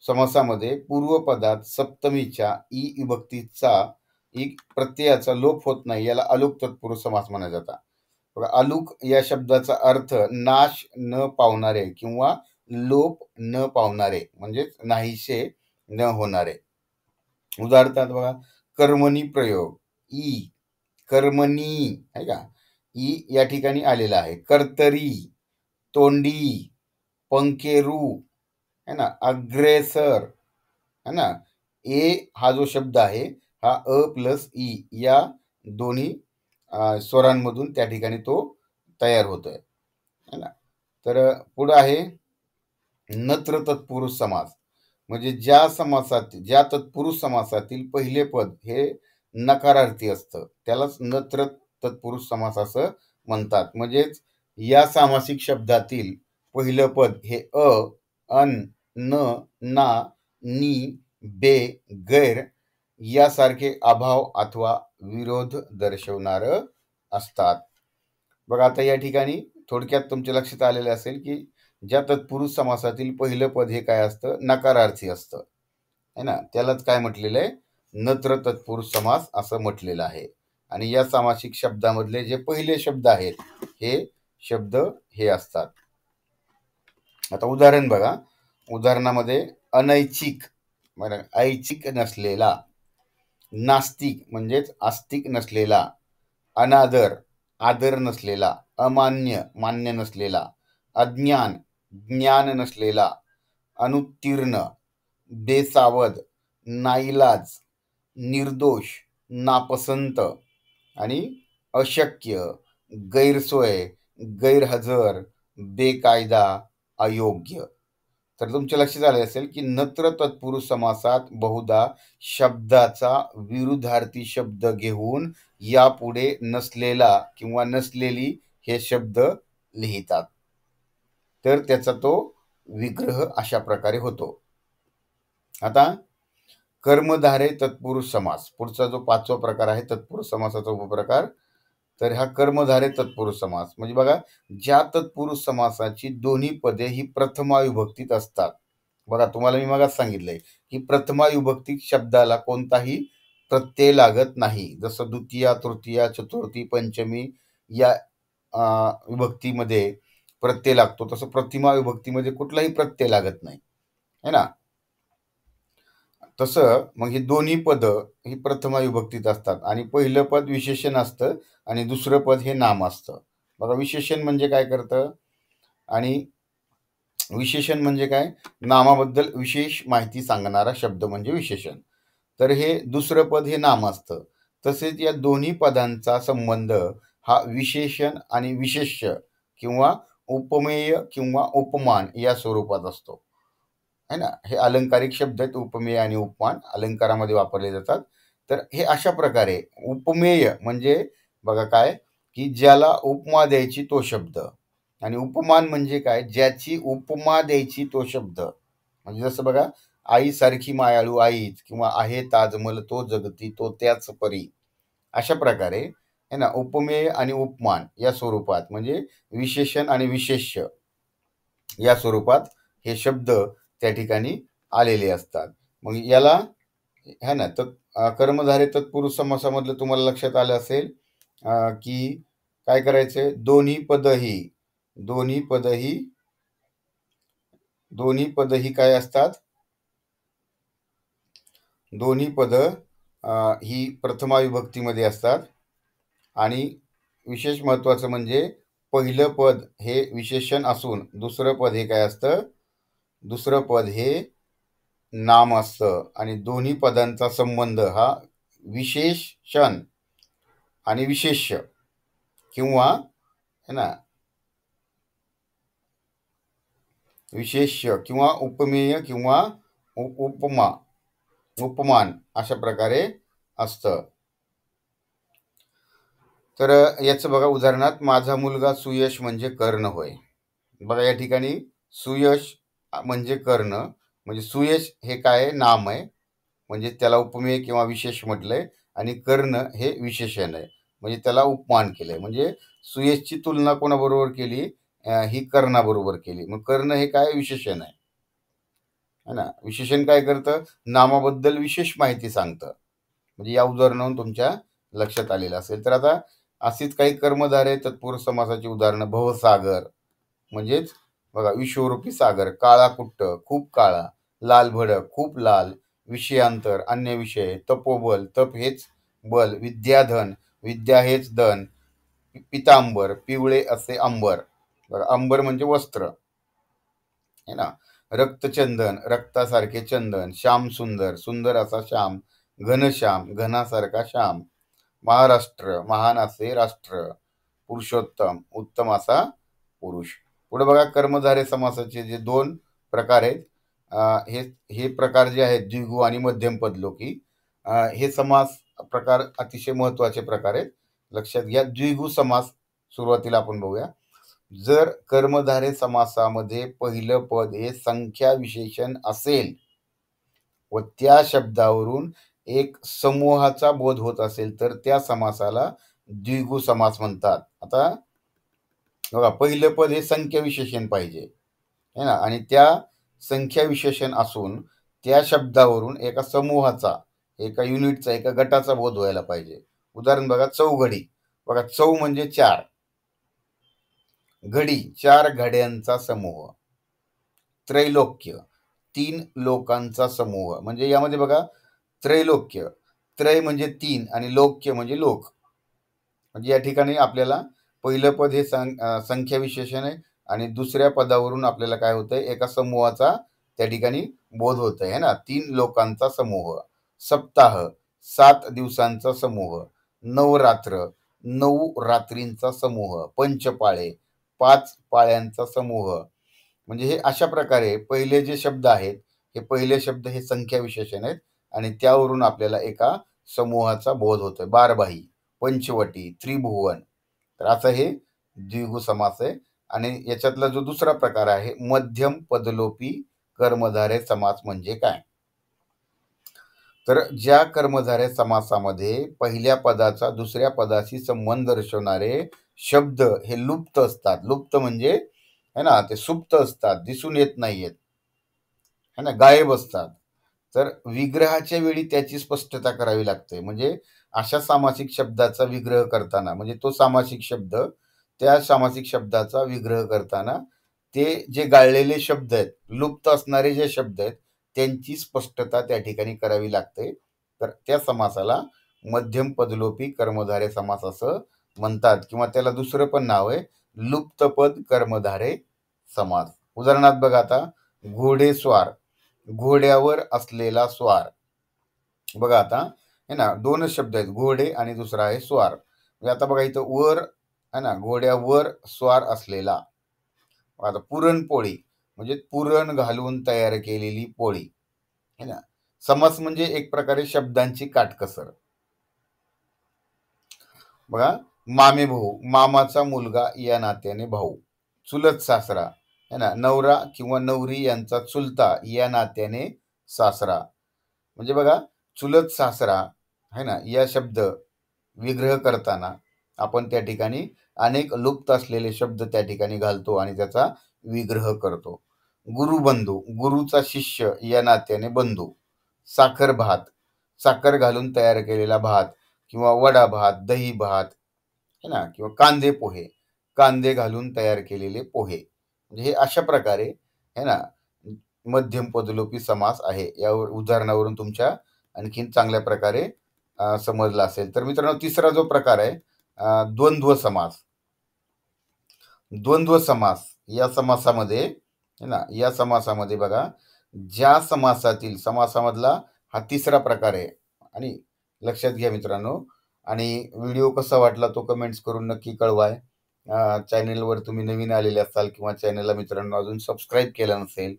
समासामध्ये पूर्वपदात सप्तमीच्या ई विभक्तीचा प्रत्ययाचा लोप होत नाही याला अलुक तत्पुरुष समास म्हणाला जातात. बघा अलुक या शब्दाचा अर्थ नाश न पावणारे किंवा लोप न पावणारे म्हणजेच नाहीसे न होणारे. उदाहरणार्थ बघा कर्मणी प्रयोग, ई कर्मणी आहे का, ई या ठिकाणी आलेला आहे. कर्तरी, तोंडी, पंकेरू है ना, अग्रेसर है ना. ए हा जो शब्द आहे हा अ प्लस ई या दोन्ही स्वरांमधून त्या ठिकाणी तो तयार होतोय है ना. तर पुढे आहे नत्र तत्पुरुष समास म्हणजे ज्या तत्पुरुष समासातील पहिले पद हे नकारार्थी असतं त्यालाच नत्र तत्पुरुष समास असं म्हणतात. म्हणजेच या सामासिक शब्दातील पहिलं पद हे अन, न, ना, नी, बे, गैर यासारखे अभाव अथवा विरोध दर्शवणार असतात. बघा आता या ठिकाणी थोडक्यात तुमच्या लक्षात आलेले असेल की ज्या तत्पुरुष समासातील पहिलं पद हे काय असतं नकारार्थी असतं है ना, त्यालाच काय म्हटलेलं आहे नत्र तत्पुरुष समास असं म्हटलेलं आहे. आणि या सामासिक शब्दामधले जे पहिले शब्द आहेत हे शब्द हे असतात. आता उदाहरण बघा, उदाहरणामध्ये अनैच्छिक म्हणजे ऐच्छिक नसलेला, नास्तिक म्हणजेच आस्तिक नसलेला, अनादर आदर नसलेला, अमान्य मान्य नसलेला, अज्ञान ज्ञान नसलेला, अनुत्तीर्ण बेसावध, नाईलाज, निर्दोष, नापसंत आणि अशक्य, गैरसोय, गैरहजर, बेकायदा, अयोग्य. तर तुमच्या लक्षात आले असेल की नत्र तत्पुरुष समासात बहुधा शब्दाचा विरुद्धार्थी शब्द घेऊन यापुढे नसलेला किंवा नसलेली हे शब्द लिहितात, तर त्याचा तो विग्रह अशा प्रकारे होतो. आता कर्मधारे तत्पुरुष समास, पुढचा जो पाचवा प्रकार आहे तत्पुरुष समासाचा उपप्रकार, तर हा कर्मधारे तत्पुरुष समास म्हणजे बघा ज्या तत्पुरुष समासाची दोन्ही पदे ही प्रथमा विभक्तीत असतात. बघा तुम्हाला मी मगाच सांगितलंय की प्रथमा विभक्ती शब्दाला कोणताही प्रत्यय लागत नाही. जसं द्वितीया, तृतीया, चतुर्थी, पंचमी या विभक्तीमध्ये प्रत्यय लागतो तसं प्रतिमा विभक्तीमध्ये कुठलाही प्रत्यय लागत नाही है ना. तसं मग ही दोन्ही पद ही प्रथमा विभक्तीत असतात आणि पहिलं पद विशेषण असतं आणि दुसरं पद हे नाम असतं. बघा विशेषण म्हणजे काय करतं आणि विशेषण म्हणजे काय, नामाबद्दल विशेष माहिती सांगणारा शब्द म्हणजे विशेषण. तर हे दुसरं पद हे नाम असतं. तसेच या दोन्ही पदांचा संबंध हा विशेषण आणि विशेष्य किंवा उपमेय किंवा उपमान या स्वरूपात असतो है ना. हे अलंकारिक शब्द आहेत, उपमेय आणि उपमान अलंकारामध्ये वापरले जातात. तर हे अशा प्रकारे उपमेय म्हणजे बघा काय की ज्याला उपमा द्यायची तो शब्द, आणि उपमान म्हणजे काय ज्याची उपमा द्यायची तो शब्द. म्हणजे जसं बघा आईसारखी मायाळू आईच किंवा आहे ताजमल तो जगती तो त्याच परी, अशा प्रकारे है ना उपमेय आणि उपमान या स्वरूपात म्हणजे विशेषण आणि विशेष्य या स्वरूपात हे शब्द त्या ठिकाणी आलेले असतात. मग याला है ना तर कर्मधारे तत्पुरुष समासामधलं तुम्हाला लक्षात आलं असेल की काय करायचंय, दोन्ही पदही दोन्ही पद ही काय असतात? दोन्ही पद ही प्रथमा विभक्तीमध्ये असतात. आणि विशेष महत्त्वाचं म्हणजे पहिलं पद हे विशेषण असून दुसरं पद हे काय असतं? दुसरं पद हे नाम असतं. आणि दोन्ही पदांचा संबंध हा विशेषण आणि विशेष्य किंवा है ना, विशेष्य किंवा उपमेय किंवा उपमा उपमान अशा प्रकारे असतं. तर याचं बघा उदाहरणार्थ, माझा मुलगा सुयश म्हणजे कर्ण होय. बघा या ठिकाणी सुयश म्हणजे कर्ण, म्हणजे सुयश हे काय आहे? नाम आहे, म्हणजे त्याला उपमेय किंवा विशेष म्हटलंय. आणि कर्ण हे विशेषण आहे, म्हणजे त्याला उपमान केलंय. म्हणजे सुयशची तुलना कोणाबरोबर केली? ही कर्णाबरोबर केली. मग कर्ण हे काय? विशेषण आहे. है ना. विशेषण काय करतं? नामाबद्दल विशेष माहिती सांगतं. म्हणजे या उदाहरणावरून तुमच्या लक्षात आलेलं असेल. तर आता अशीच काही कर्मधारय तत्पुरुष समासाची उदाहरणं. भवसागर म्हणजेच बघा, विश्वरूपी सागर, काळा कुट्ट खूप काळा, लाल भडक खूप लाल, विषयांतर अन्य विषय, तपोबल तप हेच बल, विद्याधन विद्या हेच धन, पितांबर पिवळे असे अंबर. बघा, अंबर म्हणजे वस्त्र, है ना. रक्तचंदन रक्तासारखे चंदन, श्याम सुंदर सुंदर असा श्याम, घनश्याम घनासारखा श्याम, महाराष्ट्र महान असे राष्ट्र, पुरुषोत्तम उत्तम असा पुरुष. पुढे बघा, कर्मधारय समासाचे जे दोन प्रकार आहेत, हे हे प्रकार जे आहेत द्विगु आणि मध्यम पदलोकी, हे समास प्रकार अतिशय महत्वाचे प्रकार आहेत. लक्षात घ्या. द्विगु समास सुरुवातीला आपण बघूया. जर कर्मधारय समासामध्ये पहिलं पद हे संख्या विशेषण असेल व त्या शब्दावरून एक समूहाचा बोध होत असेल तर त्या समासाला द्विगु समास म्हणतात. आता बघा, पहिलं पद हे संख्या विशेषण पाहिजे, है ना, आणि त्या संख्या विशेषण असून त्या शब्दावरून एका समूहाचा, एका युनिटचा, एका गटाचा बोध व्हायला पाहिजे. उदाहरण बघा, चौघडी. बघा, चौ म्हणजे चार, घडी चार घड्यांचा समूह, त्रैलोक्य तीन लोकांचा समूह. म्हणजे यामध्ये बघा, त्रैलोक्य, त्रय म्हणजे तीन आणि लोक्य म्हणजे लोक. म्हणजे या ठिकाणी आपल्याला पहिलं पद हे संख्या विशेषण आहे आणि दुसऱ्या पदावरून आपल्याला काय होतंय? एका समूहाचा त्या ठिकाणी बोध होतोय, है ना. तीन लोकांचा समूह. सप्ताह सात दिवसांचा समूह, नवरात्र नऊ रात्रींचा समूह, पंचपाळे पाच पाळ्यांचा समूह. म्हणजे हे अशा प्रकारे पहिले जे शब्द आहेत, हे पहिले शब्द हे संख्या विशेषण आहेत आणि त्यावरून आपल्याला एका समूहाचा बोध होतोय. बारबाई, पंचवटी, त्रिभुवन. तर असं हे द्विगु समास आहे. आणि याच्यातला जो दुसरा प्रकार आहे मध्यम पदलोपी कर्मधारय समास म्हणजे काय? तर ज्या कर्मधारय समासामध्ये पहिल्या पदाचा दुसऱ्या पदाशी संबंध दर्शवणारे शब्द हे लुप्त असतात. लुप्त म्हणजे है ना, ते सुप्त असतात, दिसून येत नाहीयेत, है ना, गायब असतात. तर विग्रहाच्या वेळी त्याची स्पष्टता करावी लागते. म्हणजे अशा सामासिक शब्दाचा विग्रह करताना, म्हणजे तो सामासिक शब्द, त्या सामासिक शब्दाचा विग्रह करताना ते जे गाळलेले शब्द आहेत, लुप्त असणारे जे शब्द आहेत, त्यांची स्पष्टता त्या ठिकाणी करावी लागते. तर त्या समासाला मध्यम पदलोपी कर्मधारय समास असं म्हणतात, किंवा त्याला दुसरं पण नाव आहे लुप्तपद कर्मधारय समास. उदाहरणार्थ बघा, आता घोडेस्वार, घोड्यावर असलेला स्वार. बघा आता, है ना, दोनच शब्द आहेत, घोडे आणि दुसरा आहे स्वार. म्हणजे आता बघा इथं वर, है ना, घोड्यावर स्वार असलेला. आता पुरणपोळी म्हणजे पुरण घालून तयार केलेली पोळी, है ना. समास म्हणजे एक प्रकारे शब्दांची काटकसर. बघा, मामे भाऊ, मामाचा मुलगा या नात्याने भाऊ. चुलत सासरा, है ना, नवरा किंवा नवरी यांचा चुलता या नात्याने सासरा. म्हणजे बघा, चुलत सासरा, है ना, या शब्द विग्रह करताना आपण त्या ठिकाणी अनेक लुप्त असलेले शब्द त्या ठिकाणी घालतो आणि त्याचा विग्रह करतो. गुरुबंधू, गुरुचा शिष्य या नात्याने बंधू. साखर भात, साखर घालून तयार केलेला भात किंवा वडा भात, दही भात, है ना, किंवा कांदे पोहे, कांदे घालून तयार केलेले पोहे. म्हणजे हे अशा प्रकारे, है ना, मध्यम पदलोपी समास आहे. यावर उदाहरणावरून तुमच्या आणखीन चांगल्या प्रकारे समजलं असेल. तर मित्रांनो, तिसरा जो प्रकार आहे द्वंद्व समास. द्वंद्व समास या समासामध्ये है ना, या समासामध्ये बघा, ज्या समासामधला हा तिसरा प्रकार आहे. आणि लक्षात घ्या मित्रांनो, आणि व्हिडिओ कसा वाटला तो कमेंट्स करून नक्की कळवाय. चॅनेलवर तुम्ही नवीन आलेले असाल किंवा चॅनलला मित्रांनो अजून सबस्क्राईब केलं नसेल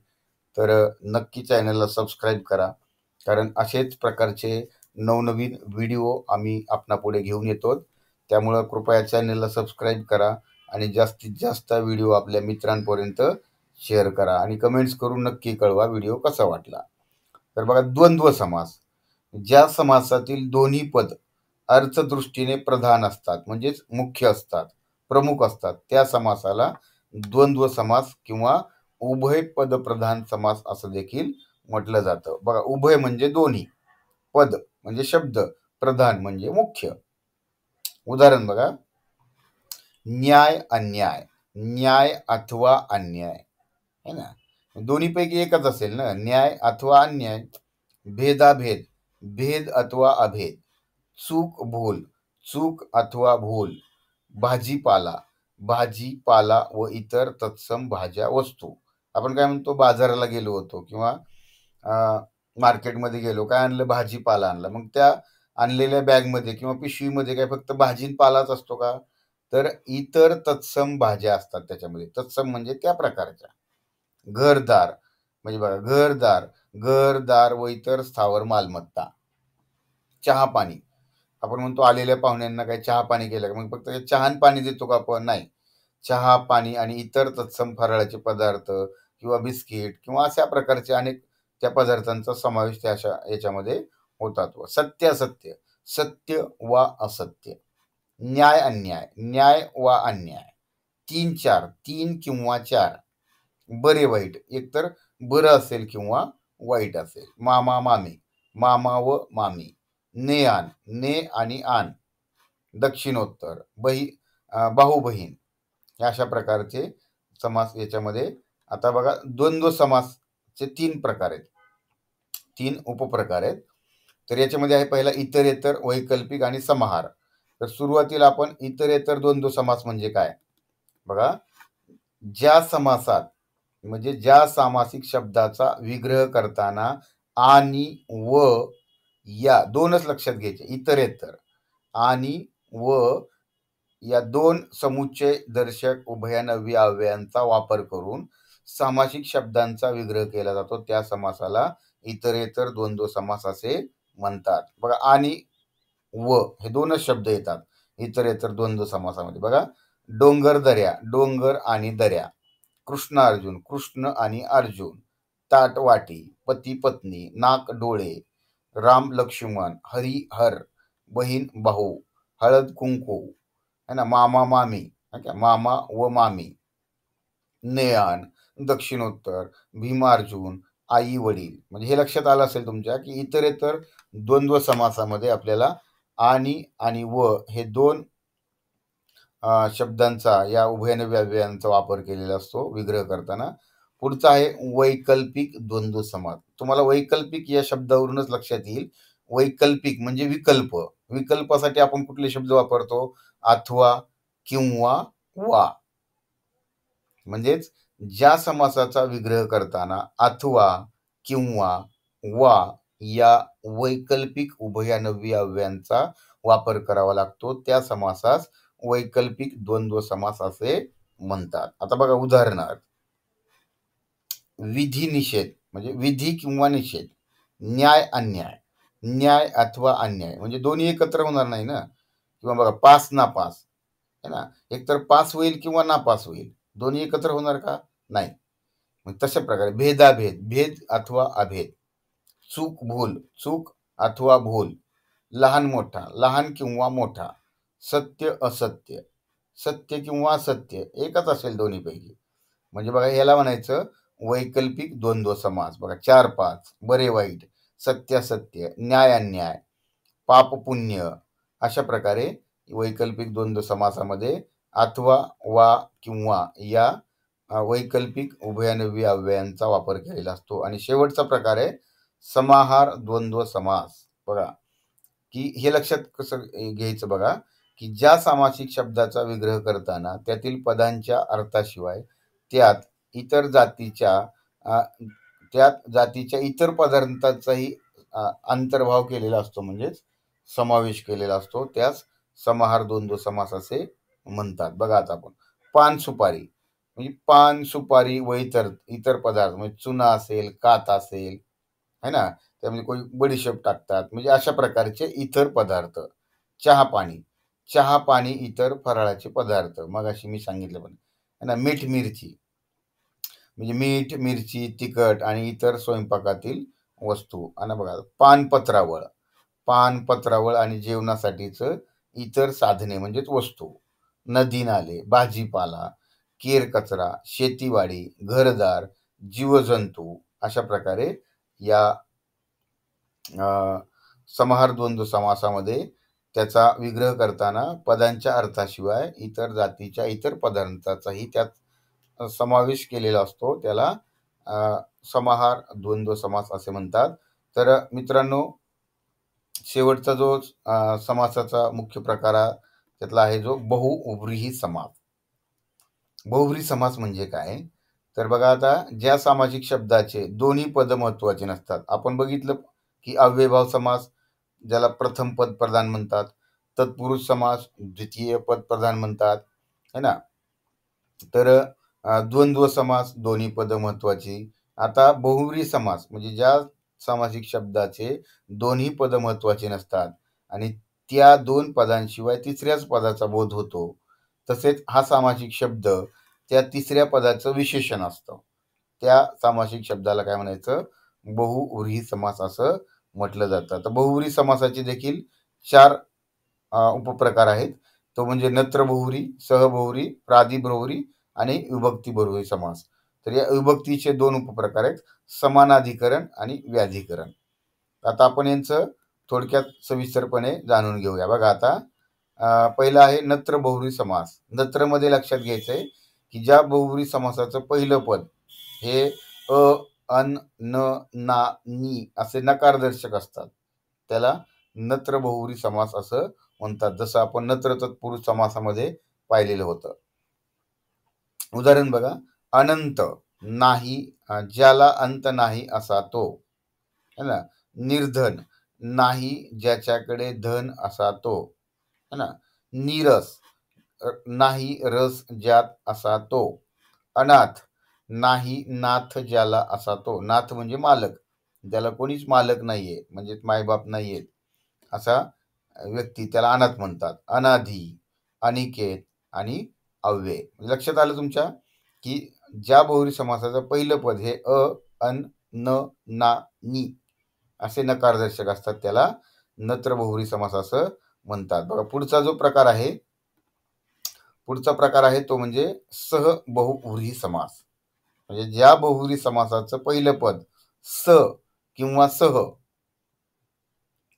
तर नक्की चॅनलला सबस्क्राईब करा, कारण असेच प्रकारचे नवनवीन व्हिडिओ आम्ही आपणापुढे घेऊन येतो. त्यामुळं कृपया चॅनलला सबस्क्राईब करा आणि जास्तीत जास्त व्हिडिओ आपल्या मित्रांपर्यंत शेअर करा आणि कमेंट्स करून नक्की कळवा व्हिडिओ कसा वाटला. तर बघा, द्वंद्व समास, ज्या समासातील दोन्ही पद अर्थदृष्टीने प्रधान असतात, म्हणजेच मुख्य असतात, प्रमुख असतात, त्या समासाला द्वंद्व समास किंवा उभय पद प्रधान समास असं देखील म्हटलं जातं. बघा, उभय म्हणजे दोन्ही, पद म्हणजे शब्द, प्रधान म्हणजे मुख्य. उदाहरण बघा, न्याय अन्याय, न्याय अथवा अन्याय, है ना, दोन्हीपैकी एकच असेल ना, न्याय अथवा अन्याय. भेदाभेद, भेद अथवा अभेद. चूक भूल, चूक अथवा भूल. भाजीपाला, भाजीपाला व इतर तत्सम भाज्या वस्तू. आपण काय म्हणतो, बाजाराला गेलो होतो किंवा मार्केटमध्ये गेलो, काय आणलं, भाजीपाला आणला. मग त्या आणलेल्या बॅगमध्ये किंवा पिशवीमध्ये काय फक्त भाजीपालाच असतो का? तर इतर तत्सम भाज्या असतात त्याच्यामध्ये. तत्सम म्हणजे त्या प्रकारच्या. घरदार म्हणजे बघा, घरदार, घरदार व इतर स्थावर मालमत्ता. चहा पाणी, आपण म्हणतो आलेल्या पाहुण्यांना काही चहा पाणी केलं का, मग फक्त चहा पाणी देतो का आपण? नाही. चहा पाणी आणि इतर तत्सम फराळाचे पदार्थ किंवा बिस्किट किंवा अशा प्रकारचे अनेक त्या पदार्थांचा समावेश त्या याच्यामध्ये होतात. व सत्य असत्य, सत्य वा असत्य. न्याय अन्याय, न्याय वा अन्याय. तीन चार, तीन किंवा चार. बरे वाईट, एकतर बरं असेल किंवा वाईट असेल. मामा मामी, मामा व मामी. ने आण, ने आणि आण. दक्षिणोत्तर, भाऊ बहीण. अशा प्रकारचे समास याच्यामध्ये. आता बघा, द्वंद्व समासचे तीन प्रकार आहेत, तीन उपप्रकार आहेत. तर याच्यामध्ये आहे पहिला इतरेतर, वैकल्पिक आणि समाहार. तर सुरुवातीला आपण इतरेतर द्वंद्व समास म्हणजे काय बघा, ज्या समासात म्हणजे ज्या सामासिक शब्दाचा विग्रह करताना आणि व या दोनच लक्षात घ्यायचे, इतरेतर आणि व या दोन समुच्चय दर्शक उभयानव्य अव्ययांचा वापर करून सामासिक शब्दांचा विग्रह केला जातो, त्या समासाला इतरेतर द्वंद्व समास असे म्हणतात. बघा, आणि व हे दोनच शब्द येतात इतरेतर द्वंद्व समासामध्ये. बघा, डोंगर दर्या, डोंगर आणि दर्या. कृष्ण अर्जुन, कृष्ण आणि अर्जुन. ताट वाटी, पती पत्नी, नाक डोळे. राम लक्ष्मण, हरी हर, बहीण भाऊ. हळद कुंकू, है ना, मामा मामी, मामा व मामी. नेआण, दक्षिणोत्तर, भीमार्जुन, आई वडील. म्हणजे हे लक्षात आलं असेल तुमच्या की इतरेतर द्वंद्व समासामध्ये आपल्याला आणि व हे दोन शब्दांचा, या उभयनव्य अव्ययांचा वापर केलेला असतो विग्रह करताना. पुढचा आहे वैकल्पिक द्वंद्व समास. तुम्हाला वैकल्पिक या शब्दावरूनच लक्षात येईल. वैकल्पिक म्हणजे विकल्प. विकल्पासाठी आपण कुठले शब्द वापरतो? अथवा, किंवा, वा. म्हणजेच ज्या समासाचा विग्रह करताना अथवा, किंवा, वा या वैकल्पिक उभयानव्य अव्ययांचा वापर करावा लागतो, त्या समासास वैकल्पिक द्वंद्व समास असे म्हणतात. आता बघा, उदाहरणार्थ, विधी निषेध म्हणजे विधी किंवा निषेध. न्याय अन्याय, न्याय अथवा अन्याय. म्हणजे दोन्ही एकत्र होणार नाही ना. किंवा बघा, पास नापास, है ना, एकतर पास होईल किंवा नापास होईल, दोन्ही एकत्र होणार का? नाही. मग तशा प्रकारे भेदाभेद, भेद अथवा अभेद. चूक भूल, चूक अथवा भूल. लहान मोठा, लहान किंवा मोठा. सत्य असत्य, सत्य किंवा असत्य, एकच असेल दोन्हीपैकी. म्हणजे बघा, याला म्हणायचं वैकल्पिक द्वंद्व समास. बघा, चार पाच, बरे वाईट, सत्य असत्य, न्याय अन्याय, पाप पुण्य. अशा प्रकारे वैकल्पिक द्वंद्व समासामध्ये अथवा, वा, किंवा या वैकल्पिक उभयनवी अव्ययांचा वापर केलेला असतो. आणि शेवटचा प्रकार आहे समाहार द्वंद्व समास. बघा की हे लक्षात कसं घ्यायचं बघा, की ज्या सामासिक शब्दाचा विग्रह करताना त्यातील पदांच्या अर्थाशिवाय त्यात इतर जातीच्या अ, त्यात जातीच्या इतर पदार्थांचाही अंतर्भाव केलेला असतो, म्हणजेच समावेश केलेला असतो, त्यास समाहार द्वंद्व समास असे म्हणतात. बघा आता आपण पान सुपारी, म्हणजे पान सुपारी व इतर इतर पदार्थ, म्हणजे चुना असेल, कात असेल, है ना, त्यामध्ये कोणी बडीशेप टाकतात, म्हणजे अशा प्रकारचे इतर पदार्थ. चहा पाणी, चहा पाणी इतर फराळाचे पदार्थ, मग अशी मी सांगितलं पण है ना. मीठ मिरची, म्हणजे मीठ मिरची तिखट आणि इतर स्वयंपाकातील वस्तू. आणि बघा पानपत्रावळ, पानपत्रावळ आणि जेवणासाठीचं इतर साधने म्हणजेच वस्तू. नदी नाले, भाजीपाला, केर कचरा, शेतीवाडी, घरदार, जीवजंतू. अशा प्रकारे या समाहार द्वंद्व समासामध्ये त्याचा विग्रह करताना पदांच्या अर्थाशिवाय इतर जातीच्या इतर पदार्थाचाही त्यात समावेश केलेला असतो, त्याला समाहार द्वंद्व समास असे म्हणतात. तर मित्रांनो, शेवटचा जो समासाचा मुख्य प्रकार त्यातला आहे जो बहुव्रीही समास. बहुव्रीही समास म्हणजे काय, तर बघा आता ज्या सामासिक शब्दाचे दोन्ही पद महत्वाचे नसतात. आपण बघितलं की अव्ययभाव समास, ज्याला प्रथम पद प्रधान म्हणतात, तत्पुरुष समास द्वितीय पद प्रधान म्हणतात, है ना. तर द्वंद्व समास दोन्ही पद महत्वाची. आता बहुव्रीही समास म्हणजे ज्या सामासिक शब्दाचे दोन्ही पद महत्वाचे नसतात आणि त्या दोन पदांशिवाय तिसऱ्याच पदाचा बोध होतो, तसेच हा सामासिक शब्द त्या तिसऱ्या पदाचं विशेषण असतं, त्या सामासिक शब्दाला काय म्हणायचं, बहुव्रीही समास असं म्हटलं जातं. तर बहुव्रीही समासाचे देखील 4 उपप्रकार आहेत. तो म्हणजे नत्र बहुव्रीही, सहबहुव्रीही, प्रादिबहुव्रीही आणि विभक्ती बहुव्रीही समास. तर या विभक्तीचे 2 उपप्रकार आहेत, समानाधिकरण आणि व्याधिकरण. आता आपण यांचं थोडक्यात सविस्तरपणे जाणून घेऊया. बघा आता पहिला आहे नत्र बहुव्रीही समास. नत्रमध्ये लक्षात घ्यायचं आहे की ज्या बहुव्रीही समासाचं पहिलं पद हे अ, अन, न, ना, नी असे नकारदर्शक असतात, त्याला नत्र बहुव्रीही समास असं म्हणतात, जसं आपण नत्र तत्पुरुष समासामध्ये पाहिलेलं होतं. उदाहरण बघा, अनंत नाही, ज्याला अंत नाही असा तो, है ना. निर्धन नाही, ज्याच्याकडे धन असा तो, है ना. नीरस नाही, रस ज्यात असा तो. अनाथ नाही, नाथ ज्याला असा तो. नाथ म्हणजे मालक, ज्याला कोणीच मालक नाहीये, म्हणजे मायबाप नाहीयेत असा व्यक्ती, त्याला अनाथ म्हणतात. अनाधी, अनिकेत आणि अव्यय. लक्षात आलं तुमच्या की ज्या बहुव्रीही समासाचं पहिलं पद हे अ, अन, न, ना, नी असे नकारदर्शक असतात, त्याला नत्र बहुव्रीही समास असं म्हणतात. बघा पुढचा जो प्रकार आहे, पुढचा प्रकार आहे तो म्हणजे सहबहुव्रीही समास. म्हणजे ज्या बहुव्रीही समासाचं पहिलं पद स किंवा सह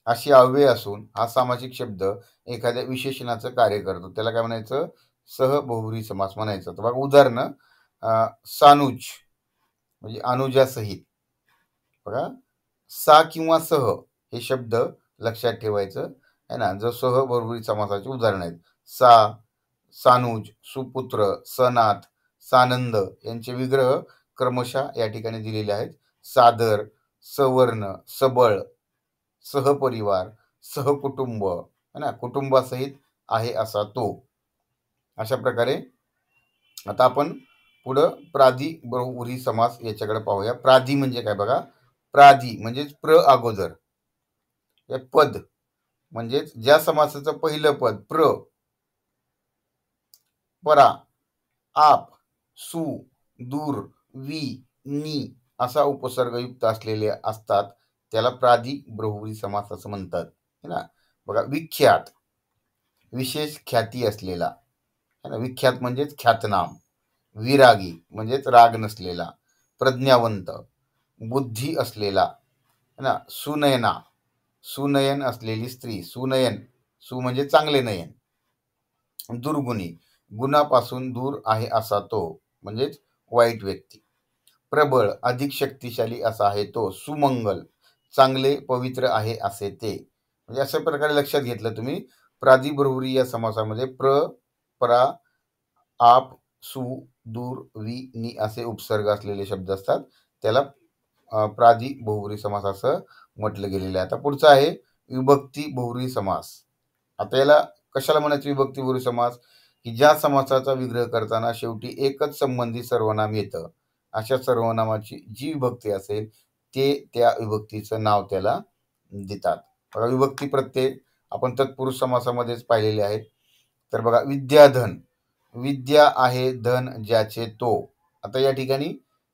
अशी अव्यय असून हा सामासिक शब्द एखाद्या विशेषणाचं कार्य करतो, त्याला काय म्हणायचं, सहबहुव्रीही समास म्हणायचं. तर बघा उदाहरण, सानुज म्हणजे अनुजासहित. बघा सा किंवा सह हे शब्द लक्षात ठेवायचं आहे ना, जो सहबहुव्रीही समासाचे उदाहरण आहेत. सा, सानुज, सुपुत्र, सनाथ, सानंद यांचे विग्रह क्रमशः या ठिकाणी दिलेले आहेत. सादर, सवर्ण, सबळ, सहपरिवार, सहकुटुंब, है ना, कुटुंबासहित आहे असा तो. अशा प्रकारे आता आपण पुढं प्रादी बहुव्रीही समास याच्याकडे पाहूया. प्रादी म्हणजे काय बघा, प्रादी म्हणजेच प्र अगोदर, हे पद म्हणजेच ज्या समासाचं पहिलं पद प्र, परा, आप, सु, दूर, वी, नी असा उपसर्गयुक्त असलेले असतात, त्याला प्रादी बहुव्रीही समास असं म्हणतात, है ना. बघा विख्यात, विशेष ख्याती असलेला, है ना, विख्यात म्हणजेच ख्यातनाम. विरागी म्हणजेच राग नसलेला. प्रज्ञावंत, बुद्धी असलेला, है ना. सुनयना, सुनयन असलेली स्त्री. सुनयन, सु म्हणजे चांगले नयन. दुर्गुणी, गुणापासून दूर आहे असा तो, म्हणजेच वाईट व्यक्ती. प्रबळ, अधिक शक्तिशाली असा आहे तो. सुमंगल, चांगले, पवित्र आहे असे ते. म्हणजे अशा प्रकारे लक्षात घेतलं तुम्ही, प्रादिबरोबरी या समासामध्ये प्रा, आप, सु, दूर, वी, नी असे उपसर्ग असलेले शब्द असतात. त्याला प्रादी बहुब्रुवी समास असं म्हटलं गेलेलं आहे. आता पुढचा आहे विभक्ती बहुब्रुवी समास. आता याला कशाला म्हणायचं विभक्ती बहुब्रुवी समास? की ज्या समासाचा विग्रह करताना शेवटी एकच संबंधी सर्वनाम येतं, अशा सर्वनामाची जी विभक्ती असेल ते त्या विभक्तीचं नाव त्याला देतात. बघा विभक्ती प्रत्यय आपण तत्पुरुष समासामध्येच पाहिलेले आहेत. तर बघा विद्याधन, विद्या आहे धन ज्याचे तो. आता या ठिकाणी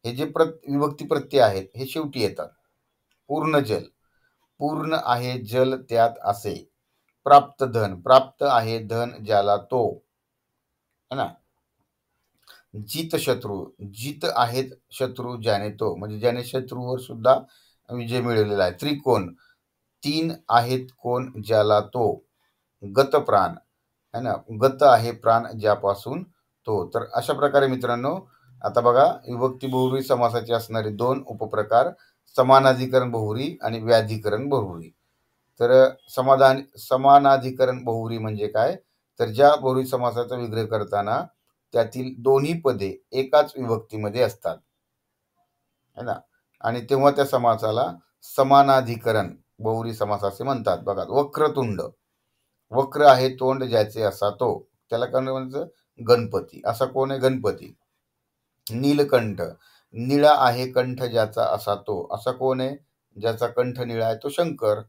हे जे विभक्ती प्रत्यय आहेत हे शेवटी येतात. पूर्ण जल, पूर्ण आहे जल त्यात असे. प्राप्त धन, प्राप्त आहे धन ज्याला तो, है ना. जित शत्रू, जित आहेत शत्रू ज्याने तो, म्हणजे ज्याने शत्रूवर सुद्धा विजय मिळवलेला आहे. त्रिकोण, तीन आहेत कोण ज्याला तो. गत प्राण, है ना, गत आहे प्राण ज्यापासून तो. तर अशा प्रकारे मित्रांनो आता बघा विभक्ती बहुब्रुवी समासाचे असणारे दोन उपप्रकार, समानाधिकरण बहुब्रुवी आणि व्याधिकरण बहुब्रुवी. तर समानाधिकरण बहुब्रुवी म्हणजे काय? तर ज्या बहुब्रुवी समासाचा विग्रह करताना त्यातील दोन्ही पदे एकाच विभक्तीमध्ये असतात, है ना, आणि तेव्हा त्या समासाला समानाधिकरण बहुब्रुवी समास असे म्हणतात. बघा वक्रतुंड, वक्र आहे तोंड ज्याचे असा तो, त्याला काय म्हणायचं? गणपती. असा कोण आहे? गणपती. नीलकंठ, निळा आहे कंठ ज्याचा असा तो, असा कोण आहे? ज्याचा कंठ निळा आहे तो शंकर.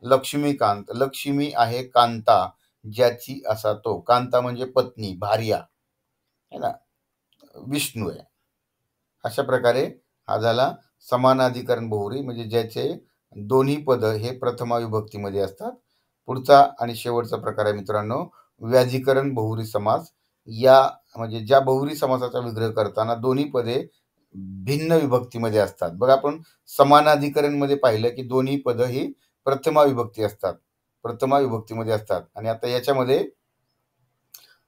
लक्ष्मीकांत, लक्ष्मी आहे कांता ज्याची असा तो. कांता म्हणजे पत्नी, भार्या, है ना, विष्णू आहे. अशा प्रकारे हा झाला समानाधिकरण बहुब्रुवी, म्हणजे ज्याचे दोन्ही पद हे प्रथमा विभक्तीमध्ये असतात. पुढचा आणि शेवटचा प्रकार आहे मित्रांनो व्याधिकरण बहुब्रुवी समास. या म्हणजे ज्या बहुब्रुवी समासाचा विग्रह करताना दोन्ही पदे भिन्न विभक्तीमध्ये असतात. बघा आपण समानाधिकरण मध्ये पाहिलं की दोन्ही पद ही प्रथमा विभक्ती असतात, प्रथमा विभक्तीमध्ये असतात. आणि आता याच्यामध्ये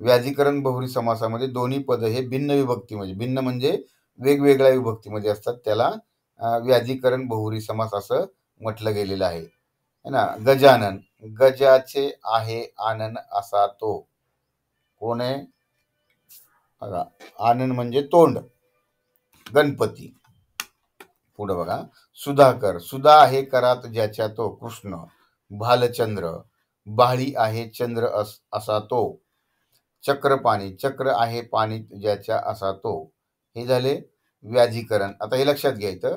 व्याधिकरण बहुब्रुवी समासामध्ये दोन्ही पद हे भिन्न विभक्तीमध्ये, भिन्न म्हणजे वेगवेगळ्या विभक्तीमध्ये असतात. त्याला व्याधिकरण बहुब्रुवी समास असं म्हटलं गेलेलं आहे, है ना. गजानन, गजाचे आहे आनन असा तो. कोण आहे? बघा आनन म्हणजे तोंड, गणपती. पुढे बघा सुधाकर, सुधा आहे करात ज्याच्या तो, कृष्ण. भालचंद्र, बाळी आहे चंद्र असा तो. चक्रपाणी, चक्र आहे पाणीत ज्याच्या असा तो. हे झाले व्याधिकरण. आता हे लक्षात घ्यायचं,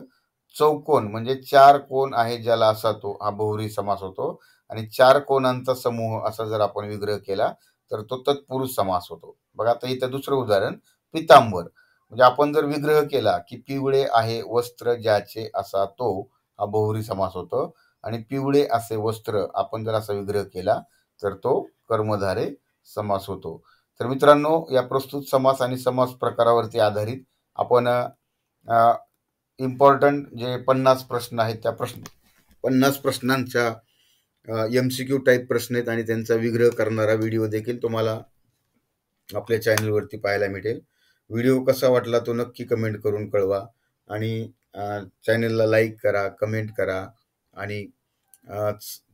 चौकोन म्हणजे चार कोण आहे ज्याला असा तो, हा बहुब्रुवी समास होतो. आणि चार कोणांचा समूह असा जर आपण विग्रह केला तर तो तत्पुरुष समास होतो. बघा आता इथं दुसरं उदाहरण, पितांबर, म्हणजे आपण जर विग्रह केला की पिवळे आहे वस्त्र ज्याचे असा तो, हा बहुब्रुवी समास होतो. आणि पिवळे असे वस्त्र आपण जर असा विग्रह केला तर तो कर्मधारे समास होतो. तर मित्रांनो या प्रस्तुत समास आणि समास प्रकारावरती आधारित आपण इम्पॉर्टंट जे 50 प्रश्न आहेत त्या 50 प्रश्नांच्या MCQ टाईप प्रश्न आहेत आणि त्यांचा विग्रह करणारा व्हिडिओ देखील तुम्हाला आपल्या चॅनलवरती पाहायला मिळेल. व्हिडिओ कसा वाटला तो नक्की कमेंट करून कळवा आणि चॅनलला लाईक करा, कमेंट करा आणि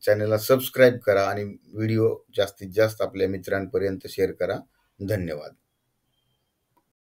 चॅनलला सबस्क्राईब करा आणि व्हिडिओ जास्तीत जास्त आपल्या मित्रांपर्यंत शेअर करा. धन्यवाद.